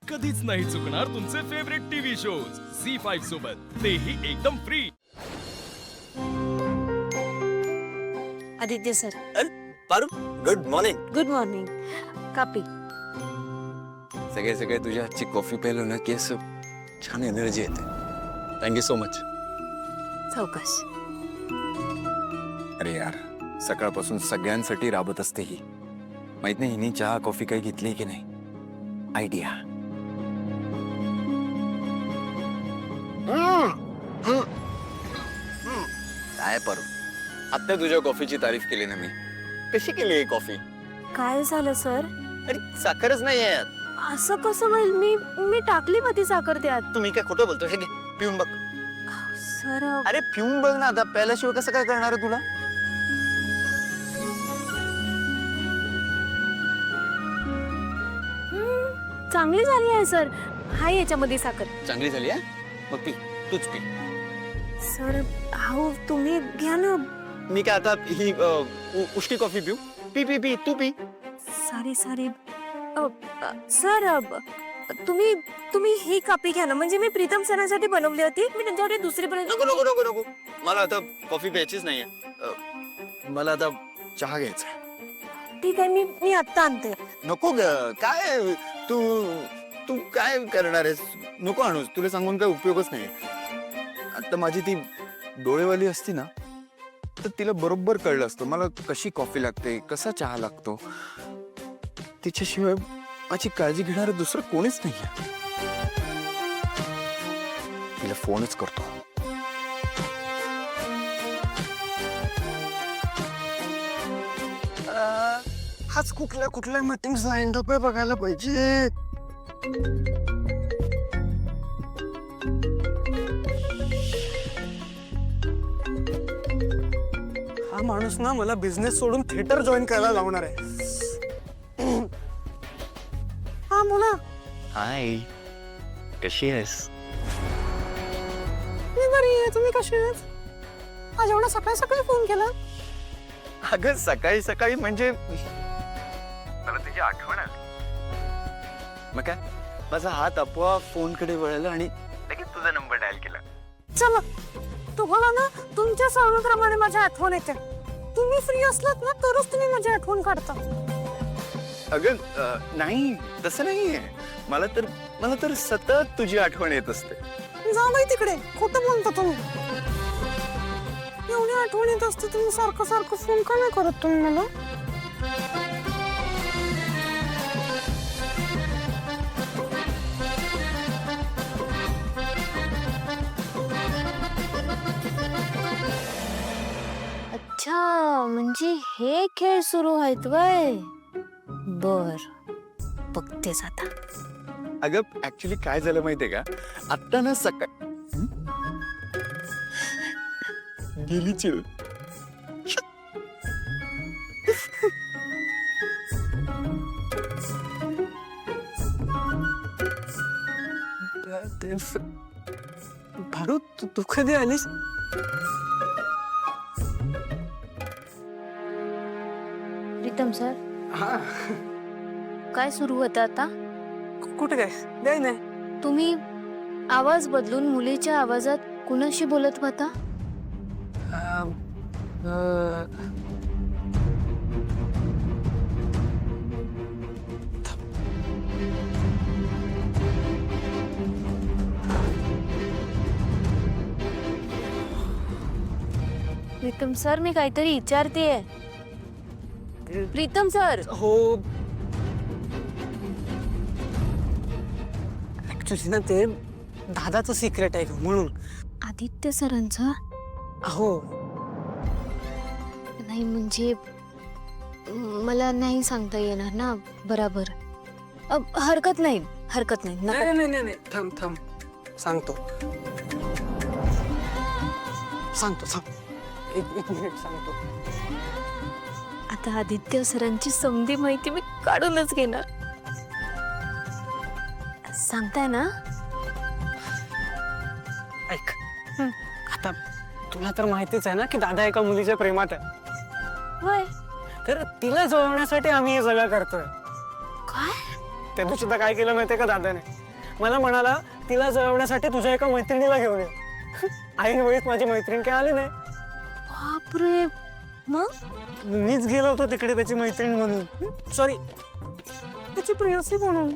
कधीच नाही चुकणार तुमचे फेवरेट टीव्ही शोज झी5 सोबत, तेही एकदम free. Aditya sir, Paru, good morning. Good morning. कापी सगळे तुझ्या हातची कॉफी प्यायलो ना की असं छान एनर्जी येते। Thank you so much. चौकश। अरे यार, सकाळपासून सगळ्यांसाठी राबत असते ही। माहित नाही हिने चहा कॉफी काही घेतली की नाही। आयडिया। काय पारू, आता तुझ्या कॉफीची तारीफ केली ना मी। कशी केली ही कॉफी? काय झालं सर? अरे साखरच नाही आहे यात। असं कसं होईल? मी टाकली मध्ये साखर त्यात। तुम्ही काय खोटं बोलतो? हे घे, पिऊन बघ। सर अरे पिऊन बघ ना, आता प्यायल्याशिवाय कसं काय करणार आहे तुला? चांगली झाली आहे सर। हाय याच्यामध्ये साखर। चांगली झाली आहे? मग पी, तूच पी। सर हो, तुम्ही घ्या ना। मी काय आता ही उष्टी कॉफी पिऊ? पी पी पी, तू पी। सॉरी सर, तुम्ही ही कापी घ्या ना। म्हणजे मी प्रीतम सरांसाठी बनवली होती, मी त्यांच्यासाठी दुसरी बनवली। नको नको नको नको, मला आता कॉफी प्यायचीच नाहीये। मला आता चहा घ्यायचा आहे। ठीक आहे, मी आत्ता आणते। नको ग, काय तू तू काय करणार आहेस? नको आणूस, तुला सांगून काय उपयोगच नाही। आता माझी ती डोळेवाली असती ना, तर तिला बरोबर कळलं असतं मला कशी कॉफी लागते, कसा चहा लागतो। तिच्याशिवाय माझी काळजी घेणार दुसरं कोणीच नाहीये। तिला फोनच करतो। आज कुठल्या मीटिंग लाईन अप आहे बघायला पाहिजे। हा माणूस ना मला बिझनेस सोडून थिएटर जॉईन करायला लावणार आहे। हा मुला, हाय, कशी आहेस? मी बरी आहे, तुम्ही कशी आहेत? आज एवढा सकाळी सकाळी फोन केला? अगं सकाळी सकाळी म्हणजे मला तुझी आठवण आली। मग काय, माझा हात आपोआप फोन कडे वळला आणि लगेच तुझा नंबर डायल केला। चला, तुम्हाला ना तुमच्या सवयीप्रमाणे माझी आठवण येते। तुम्ही फ्री असलात ना तरच तुम्ही माझी आठवण काढता। अगं नाही, तसं नाहीये। मला तर सतत तुझी आठवण येत असते। जा बाई तिकडे, खोटं बोलता तुम्ही। एवढी आठवण येत असते, तुम्ही सारखं सारखं फोन का नाही करत तुम्ही मला? अच्छा, म्हणजे हे खेळ सुरू आहेत वय? बर, बघतेच आता। अगं ऍक्च्युली काय झालं माहितीये का, आता ना सकाळ गेली चिल। भारू, तू कधी आलीस? प्रीतम सर, हा, काय सुरू होतं आता? कुठे काय? नाही नाही, तुम्ही आवाज बदलून मुलीच्या आवाजात कुणाशी बोलत होता? प्रीतम सर, मी काहीतरी विचारतेय। प्रीतम सर, हो, ऍक्च्युली ना ते दादाचं सिक्रेट आहे म्हणून। आदित्य सरांचं? हो, नाही म्हणजे मला नाही सांगता येणार ना बराबर। हरकत नाही नका। नाही नाही नाही, थांब सांगतो। एक मिनिट सांगतो। आता आदित्य सरांची समधी माहिती मी काढूनच घेणार। सांगताय ना? ऐक, आता तुला तर माहितीच आहे ना की दादा एका मुलीच्या प्रेमात आहे। होय, तर तिला जुळवण्यासाठी आम्ही हे सगळं करतोय। काय? त्या दिवशी तर काय केलं माहितीये का दादाने, मला म्हणाला तिला जळवण्यासाठी तुझ्या एका मैत्रिणीला घेऊन ये. ऐन वेळीच माझी मैत्रीण काय आली नाही. बापरे, मग मीच गेलो होतो तिकडे त्याची मैत्रीण म्हणून, सॉरी त्याची प्रियसी म्हणून.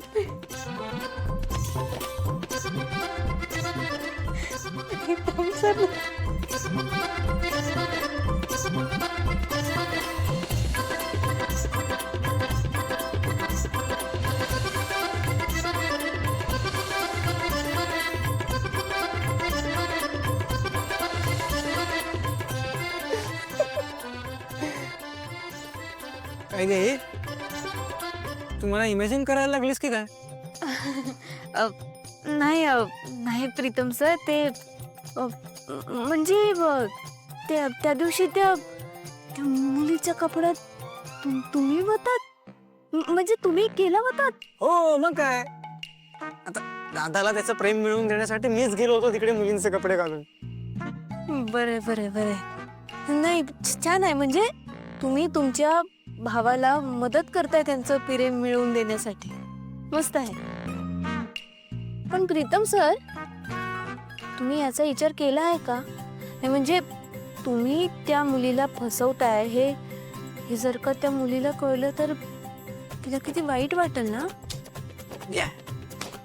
काय गे, तू मला इमॅजिन करायला लागलीस की काय? नाही प्रीतम सर, ते म्हणजे त्या दिवशी त्या मुलीच्या कपड्यात तुम्ही होतात, म्हणजे तुम्ही केला होतात. हो मग काय, आता दादाला त्याचं प्रेम मिळवून देण्यासाठी मीच गेलो होतो तिकडे मुलींचे कपडे घालून. बरे नाही, छान आहे. म्हणजे तुम्ही तुमच्या भावाला मदत करताय त्यांचं प्रेम मिळवून देण्यासाठी, मस्त आहे. पण प्रीतम सर, तुम्ही याचा विचार केला आहे का? नाही म्हणजे तुम्ही त्या मुलीला फसवताय, हे जर का त्या मुलीला कळलं तर तिला किती वाईट वाटेल ना.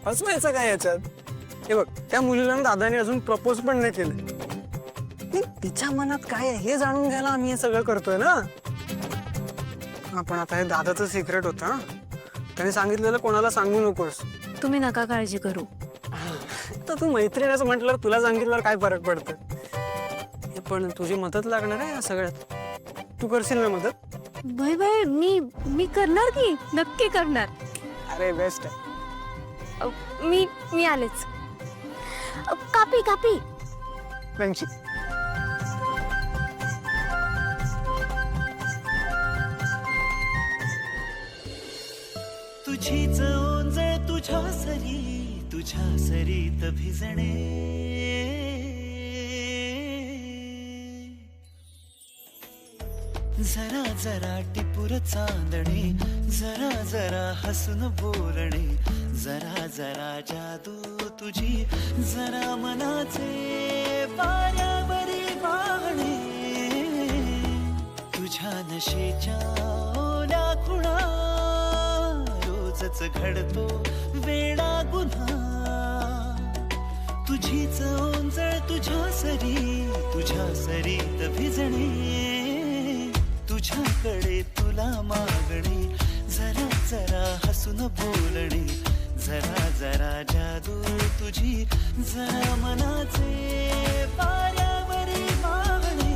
फसवायचं काय याच्यात? हे बघ, त्या मुलीला दादाने अजून प्रपोज पण नाही केलं. तिच्या मनात काय आहे हे जाणून घ्यायला आम्ही हे सगळं करतोय ना. पण आता हे दादाचं सिक्रेट होतं ना, त्याने सांगितलेलं कोणाला सांगू नकोस. तुम्ही नका काळजी करू. तर तू मैत्रीणच म्हटलं, तुला सांगितल्यावर काय फरक पडतं. हे पण तुझी मदत लागणार आहे या सगळ्यात, तू करशील ना मदत? बाय मी करणार की, नक्की करणार. अरे बेस्ट आहे. मी आलेच. कापी थँक्यू. तुझीच ओंजळ तुझ्या सरीत भिजणे, जरा जरा टिपूर चांदणे, जरा जरा हसून बोलणे, जरा जरा जादू तुझी, जरा मनाचे वाऱ्यावरी वाहणे, तुझ्या नशेच्या ओल्या खुणा, रोजच घडतो वेडा गुन्हा. तुझीच ओंजळ तुझ्या सरीत भिजणे, तुझ्याकडे तुला मागणे, जरा जरा हसून बोलणे, जरा जरा जादू तुझी, जरा मनाचे वाऱ्यावरी वाहणे.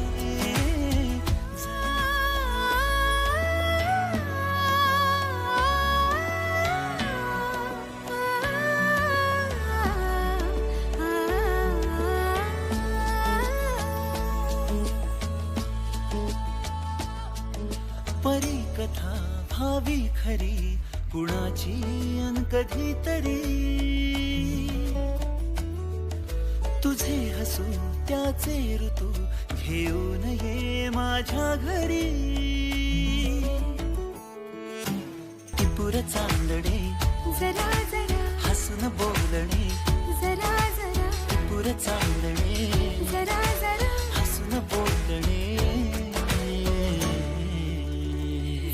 परी कथा भावी खरी, कुणाची अन कधीतरी, तुझे हसू त्याचे ऋतू, घेऊन ये माझ्या घरी. टिपूर चांदणे, जरा जरा हसून बोलणे, जरा जरा टिपूर चांदणे, जरा जरा हसून बोलणे,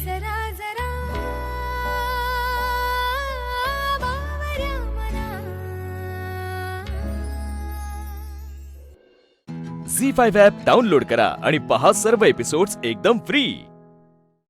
जरा जरा बावऱ्या मना. झी 5 ॲप डाउनलोड करा आणि पहा सर्व एपिसोड्स एकदम फ्री.